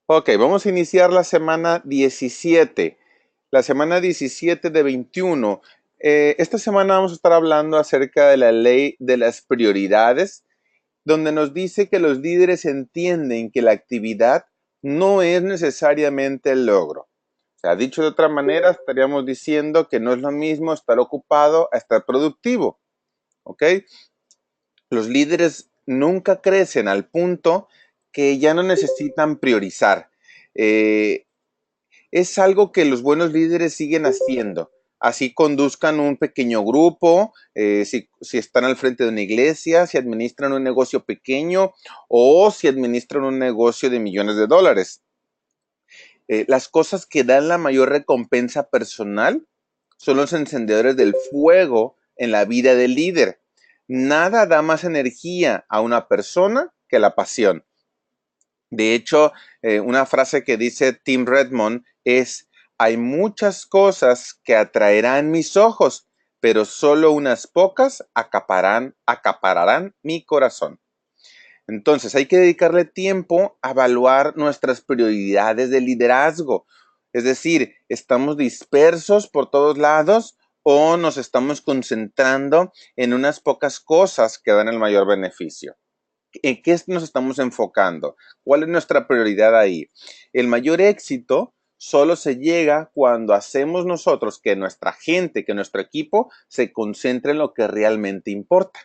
Ok, vamos a iniciar la semana 17. La semana 17 de 21. Esta semana vamos a estar hablando acerca de la ley de las prioridades, donde nos dice que los líderes entienden que la actividad no es necesariamente el logro. O sea, dicho de otra manera, estaríamos diciendo que no es lo mismo estar ocupado a estar productivo. ¿Ok? Los líderes nunca crecen al punto que ya no necesitan priorizar. Eh, es algo que los buenos líderes siguen haciendo. Así conduzcan un pequeño grupo, si están al frente de una iglesia, si administran un negocio pequeño o si administran un negocio de millones de dólares. Las cosas que dan la mayor recompensa personal son los encendedores del fuego en la vida del líder. Nada da más energía a una persona que la pasión. De hecho, una frase que dice Tim Redmond es: hay muchas cosas que atraerán mis ojos, pero solo unas pocas acapararán mi corazón. Entonces, hay que dedicarle tiempo a evaluar nuestras prioridades de liderazgo. Es decir, ¿estamos dispersos por todos lados o nos estamos concentrando en unas pocas cosas que dan el mayor beneficio? ¿En qué nos estamos enfocando? ¿Cuál es nuestra prioridad ahí? El mayor éxito solo se llega cuando hacemos nosotros que nuestra gente, que nuestro equipo se concentre en lo que realmente importa.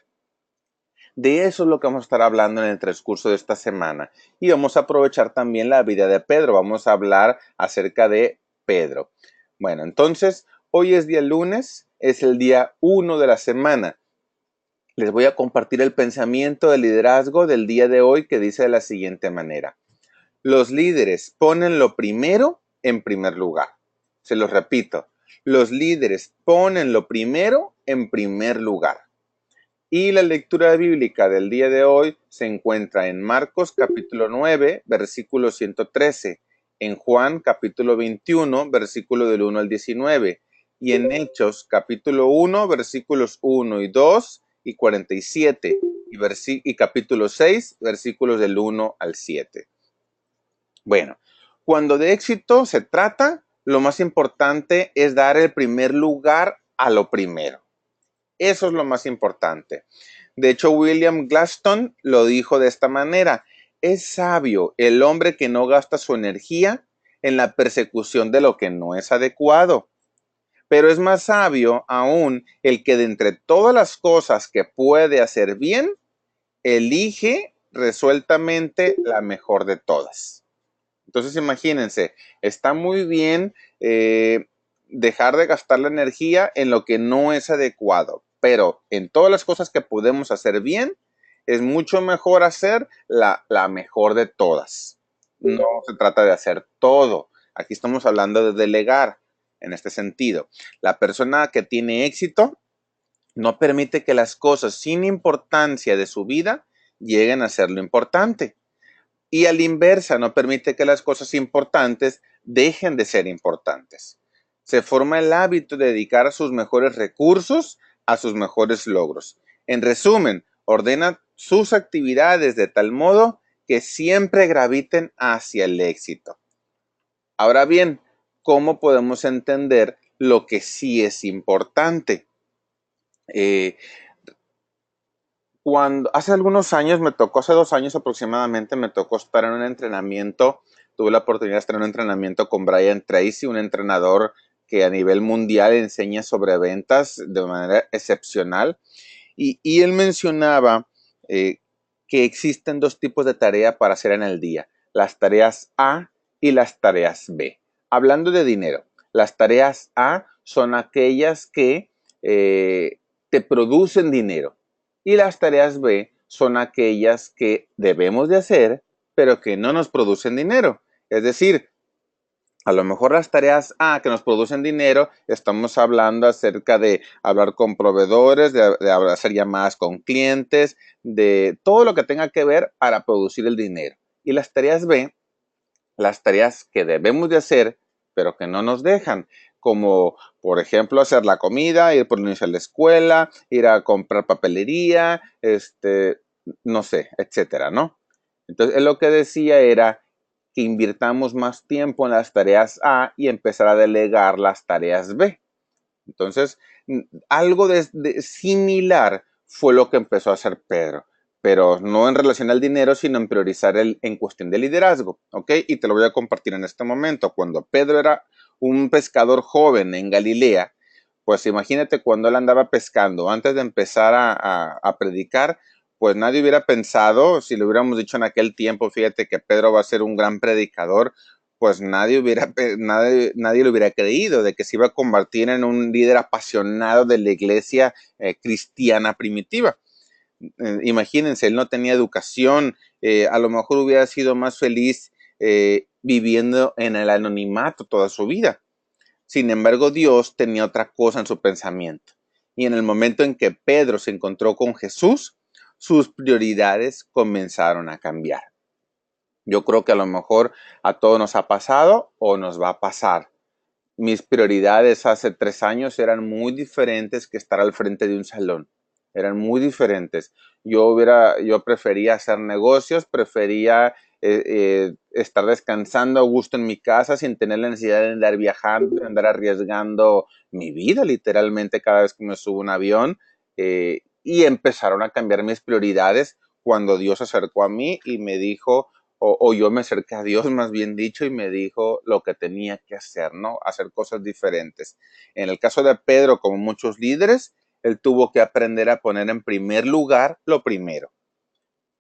De eso es lo que vamos a estar hablando en el transcurso de esta semana. Y vamos a aprovechar también la vida de Pedro. Vamos a hablar acerca de Pedro. Bueno, entonces, hoy es día lunes, es el día 1 de la semana. Les voy a compartir el pensamiento de liderazgo del día de hoy, que dice de la siguiente manera: los líderes ponen lo primero en primer lugar. Se los repito, los líderes ponen lo primero en primer lugar. Y la lectura bíblica del día de hoy se encuentra en Marcos capítulo 9, versículo 113, en Juan capítulo 21, versículo del 1 al 19, y en Hechos capítulo 1, versículos 1 y 2 y 47, y capítulo 6, versículos del 1 al 7. Bueno, cuando de éxito se trata, lo más importante es dar el primer lugar a lo primero. Eso es lo más importante. De hecho, William Gladstone lo dijo de esta manera: es sabio el hombre que no gasta su energía en la persecución de lo que no es adecuado, pero es más sabio aún el que de entre todas las cosas que puede hacer bien, elige resueltamente la mejor de todas. Entonces imagínense, está muy bien dejar de gastar la energía en lo que no es adecuado, pero en todas las cosas que podemos hacer bien, es mucho mejor hacer la mejor de todas. No se trata de hacer todo. Aquí estamos hablando de delegar en este sentido. La persona que tiene éxito no permite que las cosas sin importancia de su vida lleguen a ser lo importante. Y a la inversa, no permite que las cosas importantes dejen de ser importantes. Se forma el hábito de dedicar sus mejores recursos a sus mejores logros. En resumen, ordena sus actividades de tal modo que siempre graviten hacia el éxito. Ahora bien, ¿cómo podemos entender lo que sí es importante? Eh, hace algunos años hace 2 años aproximadamente, me tocó estar en un entrenamiento. Tuve la oportunidad de estar en un entrenamiento con Brian Tracy, un entrenador que a nivel mundial enseña sobre ventas de manera excepcional. Y él mencionaba que existen dos tipos de tarea para hacer en el día: las tareas A y las tareas B. Hablando de dinero, las tareas A son aquellas que te producen dinero, y las tareas B son aquellas que debemos de hacer, pero que no nos producen dinero. Es decir, a lo mejor las tareas A que nos producen dinero, estamos hablando acerca de hablar con proveedores, de hacer llamadas con clientes, de todo lo que tenga que ver para producir el dinero. Y las tareas B, las tareas que debemos de hacer, pero que no nos dejan, como por ejemplo hacer la comida, ir por los niños a la escuela, ir a comprar papelería, no sé, etcétera, ¿no? Entonces, él lo que decía era que invirtamos más tiempo en las tareas A y empezar a delegar las tareas B. Entonces, algo de similar fue lo que empezó a hacer Pedro, pero no en relación al dinero, sino en priorizar en cuestión de liderazgo, ¿ok? Y te lo voy a compartir en este momento. Cuando Pedro era un pescador joven en Galilea, pues imagínate cuando él andaba pescando, antes de empezar a predicar, pues nadie hubiera pensado, si le hubiéramos dicho en aquel tiempo, fíjate que Pedro va a ser un gran predicador, pues nadie lo hubiera creído de que se iba a convertir en un líder apasionado de la iglesia cristiana primitiva. Imagínense, él no tenía educación, a lo mejor hubiera sido más feliz viviendo en el anonimato toda su vida. Sin embargo, Dios tenía otra cosa en su pensamiento. Y en el momento en que Pedro se encontró con Jesús, sus prioridades comenzaron a cambiar. Yo creo que a lo mejor a todos nos ha pasado o nos va a pasar. Mis prioridades hace 3 años eran muy diferentes que estar al frente de un salón. Eran muy diferentes. Yo prefería hacer negocios, prefería estar descansando a gusto en mi casa sin tener la necesidad de andar viajando, de andar arriesgando mi vida literalmente cada vez que me subo a un avión. Y empezaron a cambiar mis prioridades cuando Dios se acercó a mí y me dijo, o yo me acerqué a Dios, más bien dicho, y me dijo lo que tenía que hacer, ¿no? Hacer cosas diferentes. En el caso de Pedro, como muchos líderes, él tuvo que aprender a poner en primer lugar lo primero,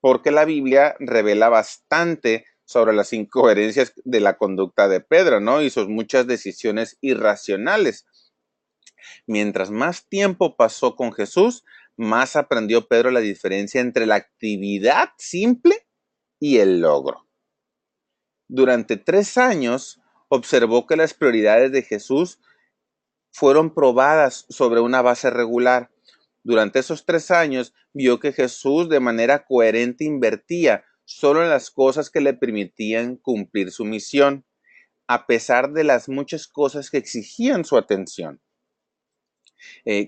porque la Biblia revela bastante sobre las incoherencias de la conducta de Pedro, ¿no? Y sus muchas decisiones irracionales. Mientras más tiempo pasó con Jesús, más aprendió Pedro la diferencia entre la actividad simple y el logro. Durante 3 años observó que las prioridades de Jesús fueron probadas sobre una base regular. Durante esos 3 años vio que Jesús de manera coherente invertía solo en las cosas que le permitían cumplir su misión, a pesar de las muchas cosas que exigían su atención.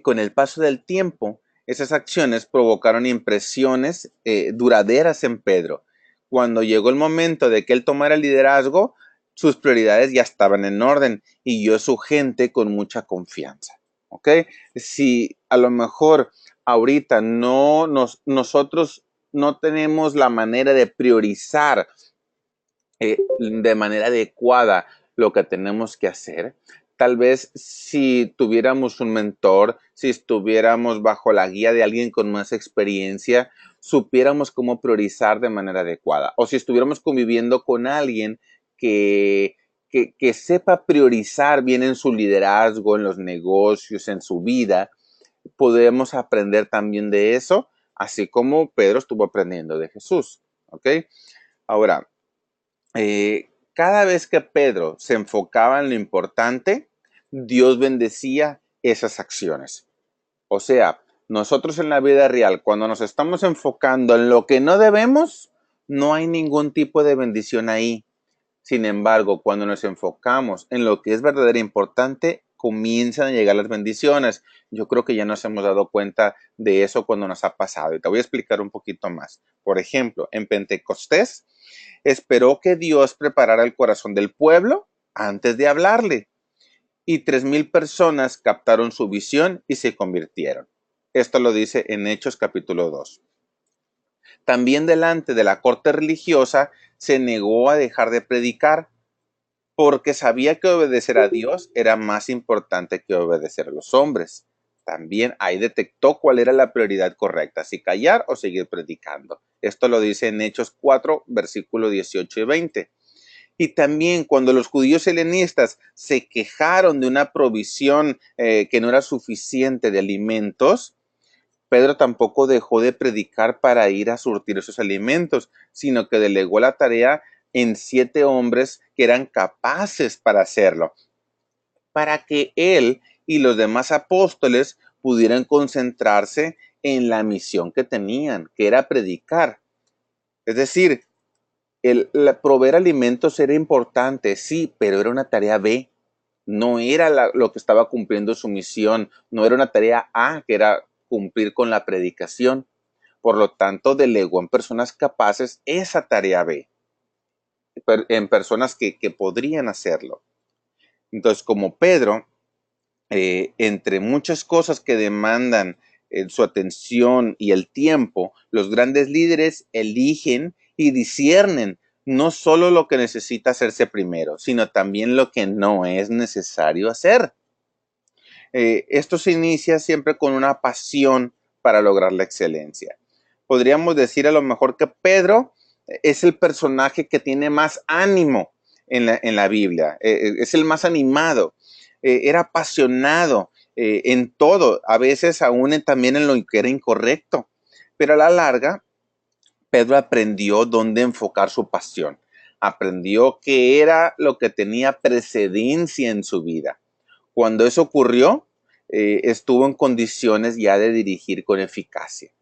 Con el paso del tiempo, esas acciones provocaron impresiones duraderas en Pedro. Cuando llegó el momento de que él tomara el liderazgo, sus prioridades ya estaban en orden y guió a su gente con mucha confianza. ¿Ok? Si a lo mejor ahorita nosotros no tenemos la manera de priorizar de manera adecuada lo que tenemos que hacer. Tal vez si tuviéramos un mentor, si estuviéramos bajo la guía de alguien con más experiencia, supiéramos cómo priorizar de manera adecuada. O si estuviéramos conviviendo con alguien que sepa priorizar bien en su liderazgo, en los negocios, en su vida, podemos aprender también de eso, así como Pedro estuvo aprendiendo de Jesús. ¿Ok? Ahora, cada vez que Pedro se enfocaba en lo importante, Dios bendecía esas acciones. O sea, nosotros en la vida real, cuando nos estamos enfocando en lo que no debemos, no hay ningún tipo de bendición ahí. Sin embargo, cuando nos enfocamos en lo que es verdaderamente importante, comienzan a llegar las bendiciones. Yo creo que ya nos hemos dado cuenta de eso cuando nos ha pasado. Y te voy a explicar un poquito más. Por ejemplo, en Pentecostés, esperó que Dios preparara el corazón del pueblo antes de hablarle. Y 3,000 personas captaron su visión y se convirtieron. Esto lo dice en Hechos capítulo 2. También delante de la corte religiosa se negó a dejar de predicar porque sabía que obedecer a Dios era más importante que obedecer a los hombres. También ahí detectó cuál era la prioridad correcta, si callar o seguir predicando. Esto lo dice en Hechos 4, versículos 18 y 20. Y también cuando los judíos helenistas se quejaron de una provisión que no era suficiente de alimentos, Pedro tampoco dejó de predicar para ir a surtir esos alimentos, sino que delegó la tarea en 7 hombres que eran capaces para hacerlo, para que él y los demás apóstoles pudieran concentrarse en la misión que tenían, que era predicar. Es decir, proveer alimentos era importante, sí, pero era una tarea B. No era lo que estaba cumpliendo su misión, no era una tarea A, que era cumplir con la predicación. Por lo tanto, delegó en personas capaces esa tarea B. en personas que podrían hacerlo. Entonces, como Pedro, entre muchas cosas que demandan su atención y el tiempo, los grandes líderes eligen y disciernen no solo lo que necesita hacerse primero, sino también lo que no es necesario hacer. Esto se inicia siempre con una pasión para lograr la excelencia. Podríamos decir a lo mejor que Pedro es el personaje que tiene más ánimo en la Biblia, es el más animado, era apasionado en todo, a veces aún también en lo que era incorrecto, pero a la larga Pedro aprendió dónde enfocar su pasión, aprendió qué era lo que tenía precedencia en su vida. Cuando eso ocurrió, estuvo en condiciones ya de dirigir con eficacia.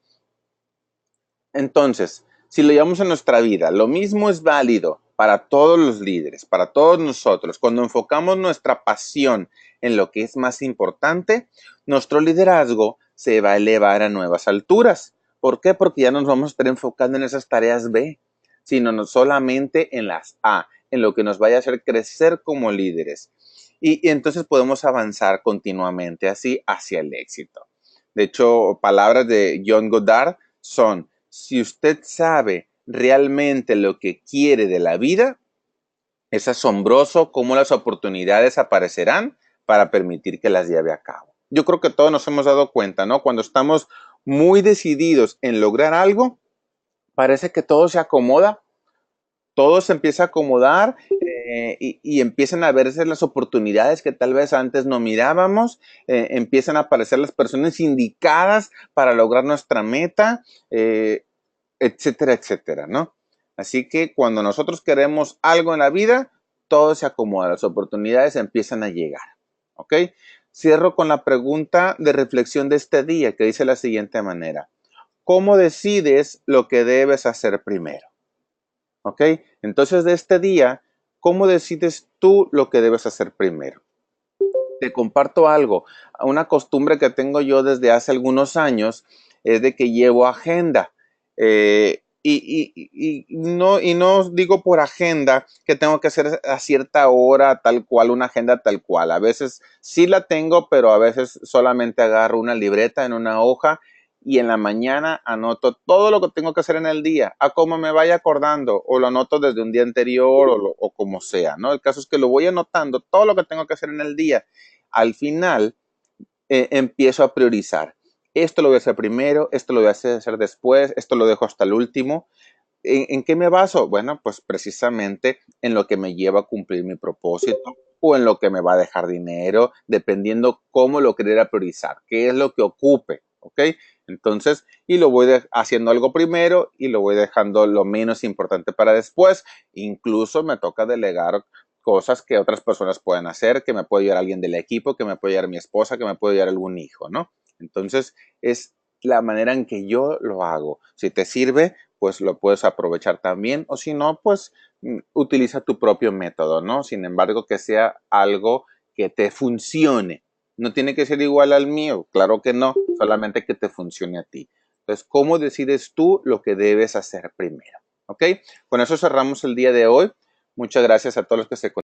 Entonces, si lo llevamos a nuestra vida, lo mismo es válido para todos los líderes, para todos nosotros. Cuando enfocamos nuestra pasión en lo que es más importante, nuestro liderazgo se va a elevar a nuevas alturas. ¿Por qué? Porque ya nos vamos a estar enfocando en esas tareas B, sino no solamente en las A, en lo que nos vaya a hacer crecer como líderes. Y entonces podemos avanzar continuamente así hacia el éxito. De hecho, palabras de John Goddard son: si usted sabe realmente lo que quiere de la vida, es asombroso cómo las oportunidades aparecerán para permitir que las lleve a cabo. Yo creo que todos nos hemos dado cuenta, ¿no? Cuando estamos muy decididos en lograr algo, parece que todo se acomoda, todo se empieza a acomodar y empiezan a verse las oportunidades que tal vez antes no mirábamos, empiezan a aparecer las personas indicadas para lograr nuestra meta, etcétera, etcétera, ¿no? Así que cuando nosotros queremos algo en la vida, todo se acomoda, las oportunidades empiezan a llegar, ¿ok? Cierro con la pregunta de reflexión de este día que dice de la siguiente manera: ¿cómo decides lo que debes hacer primero? ¿Ok? Entonces, de este día, ¿cómo decides tú lo que debes hacer primero? Te comparto algo. Una costumbre que tengo yo desde hace algunos años es de que llevo agenda. Y no digo por agenda que tengo que hacer a cierta hora tal cual, una agenda tal cual. A veces sí la tengo, pero a veces solamente agarro una libreta en una hoja y en la mañana anoto todo lo que tengo que hacer en el día, a cómo me vaya acordando, o lo anoto desde un día anterior o como sea, ¿no? El caso es que lo voy anotando, todo lo que tengo que hacer en el día. Al final empiezo a priorizar. Esto lo voy a hacer primero, esto lo voy a hacer después, esto lo dejo hasta el último. ¿En qué me baso? Bueno, pues precisamente en lo que me lleva a cumplir mi propósito o en lo que me va a dejar dinero, dependiendo cómo lo quería priorizar, qué es lo que ocupe, ¿ok? Entonces, y lo voy haciendo algo primero y lo voy dejando lo menos importante para después. Incluso me toca delegar cosas que otras personas pueden hacer, que me puede ayudar alguien del equipo, que me puede ayudar mi esposa, que me puede ayudar algún hijo, ¿no? Entonces, es la manera en que yo lo hago. Si te sirve, pues lo puedes aprovechar también, o si no, pues utiliza tu propio método, ¿no? Sin embargo, que sea algo que te funcione. No tiene que ser igual al mío, claro que no, solamente que te funcione a ti. Entonces, ¿cómo decides tú lo que debes hacer primero? ¿Ok? Con eso cerramos el día de hoy. Muchas gracias a todos los que se conectaron.